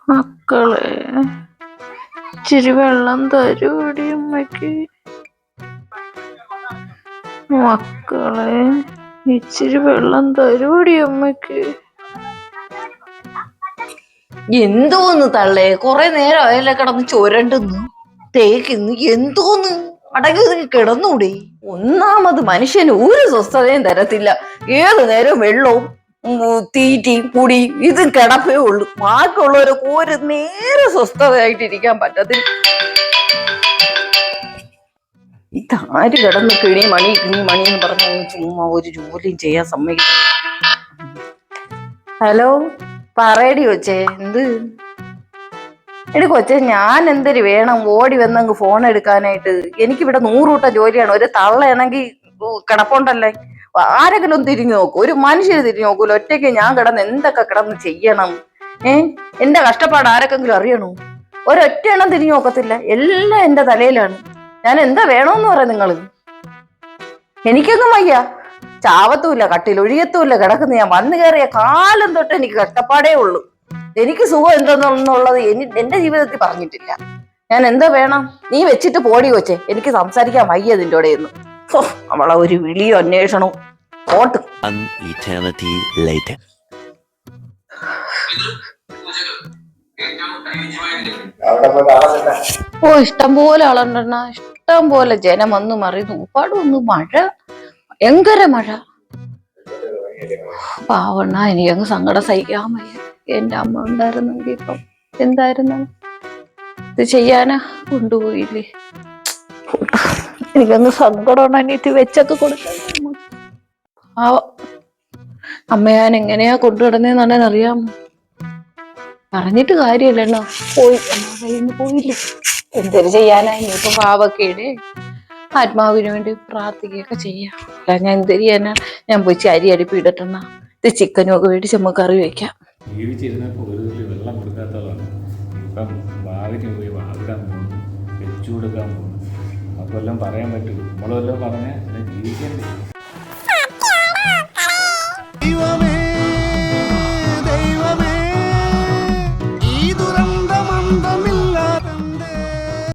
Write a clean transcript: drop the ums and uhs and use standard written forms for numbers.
മക്കളെ ഇച്ചിരി വെള്ളം തരൂടി അമ്മയ്ക്ക്. മക്കളെ ഇച്ചിരി വെള്ളം തരൂടി അമ്മയ്ക്ക്. എന്തോന്ന് തള്ളേ, കൊറേ നേരം അയലെ കിടന്ന് ചുരണ്ടുന്നു തേക്കുന്നു. എന്തോന്ന് അടങ്ങി ഒതുങ്ങി കിടന്നൂടെ? ഒന്നാമത് മനുഷ്യന് ഒരു സ്വസ്ഥതയും തരത്തില്ല. ഏതു നേരവും വെള്ളവും തീറ്റയും കുടി ഇതും കിടപ്പേ ഉള്ളു. ബാക്കിയുള്ളവരൊക്കെ ഒരു നേരെ സ്വസ്ഥതയായിട്ടിരിക്കാൻ പറ്റത്തില്ല. ഇതാര് കിടന്ന് കിണി മണി എന്ന് പറഞ്ഞ ചുമ്മാ ഒരു ജോലിയും ചെയ്യാൻ സമ്മതിക്കും. ഹലോ, പറയടി കൊച്ചേ. എന്ത് എടി കൊച്ചേ, ഞാൻ എന്തൊരു വേണം ഓടി വന്നങ്ങ് ഫോൺ എടുക്കാനായിട്ട്? എനിക്കിവിടെ 100 കൂട്ടം ജോലിയാണ്. ഒരു തള്ളയാണെങ്കിൽ കിടപ്പുണ്ടല്ലേ, ആരെങ്കിലും ഒന്ന് തിരിഞ്ഞു നോക്കും? ഒരു മനുഷ്യന് തിരിഞ്ഞു നോക്കൂല. ഒറ്റയ്ക്ക് ഞാൻ കിടന്ന് എന്തൊക്കെ കിടന്ന് ചെയ്യണം? എന്റെ കഷ്ടപ്പാട് ആരൊക്കെങ്കിലും അറിയണോ? ഒരൊറ്റ എണ്ണം തിരിഞ്ഞു നോക്കത്തില്ല. എല്ലാം എന്റെ തലയിലാണ്. ഞാൻ എന്താ വേണോന്ന് പറയാം നിങ്ങള്? എനിക്കൊന്നും വയ്യ, ചാവത്തുമില്ല, കട്ടിലൊഴിയത്തുമില്ല കിടക്കുന്ന. ഞാൻ വന്നു കയറിയ കാലം തൊട്ട് എനിക്ക് കഷ്ടപ്പാടേ ഉള്ളൂ. എനിക്ക് സുഖം എന്തെന്നുള്ളത് എന്റെ ജീവിതത്തിൽ പറഞ്ഞിട്ടില്ല. ഞാൻ എന്താ വേണം? നീ വെച്ചിട്ട് പോടി കൊച്ചേ, എനിക്ക് സംസാരിക്കാൻ വയ്യ നിന്റെ കൂടെ ഒന്നും. അവളെ ഒരു വിളിയോ അന്വേഷണവും പോട്ട്. ഇഷ്ടം പോലെ ആളുണ്ടെണ്ണ, ഇഷ്ടം പോലെ ജനം വന്നു മറിയുന്നു. ഉപ്പാടൊന്നും മഴ, ഭയങ്കര മഴ. പാവണ്ണ, എനിക്കങ്ങ് സങ്കടം സഹിക്കാൻ വയ്യ. എന്റെ അമ്മ ഉണ്ടായിരുന്നെങ്കിൽ ഇപ്പം എന്തായിരുന്നു? ഇത് ചെയ്യാനാ കൊണ്ടുപോയില്ലേ? എനിക്കങ്ങ് സങ്കടമാണ്. അനിയത്തി വെച്ചൊക്കെ കൊടുക്കാൻ. അമ്മ ഞാൻ എങ്ങനെയാ കൊണ്ടുകിടന്നേന്നാണ് അറിയാമോ? പറഞ്ഞിട്ട് കാര്യമില്ല, പോയില്ലേ. എന്തൊരു ചെയ്യാനാ? ഇനിയിപ്പം പാവക്കേടെ ആത്മാവിന് വേണ്ടി പ്രാർത്ഥിക്കുകയൊക്കെ ചെയ്യാം. അല്ല ഞാൻ എന്തൊരു ചെയ്യാനാ? ഞാൻ പോയി അരി അടുപ്പി ഇടട്ടെണ്ണ. ഇത് ചിക്കനും ഒക്കെ മേടിച്ച് നമുക്ക് കറി വയ്ക്കാം. ജീവിച്ചിരുന്നപ്പോൾ ഒരു തുള്ളി വെള്ളം കൊടുക്കാത്തതാണ്. ഇപ്പം വാവിന് പോയി വാവിടാൻ പോകുന്നു, വെച്ചു കൊടുക്കാൻ പോകുന്നു. നമുക്കെല്ലാം പറയാൻ പറ്റും. നമ്മളെല്ലാം പറഞ്ഞാൽ ജീവിക്കണ്ടേ?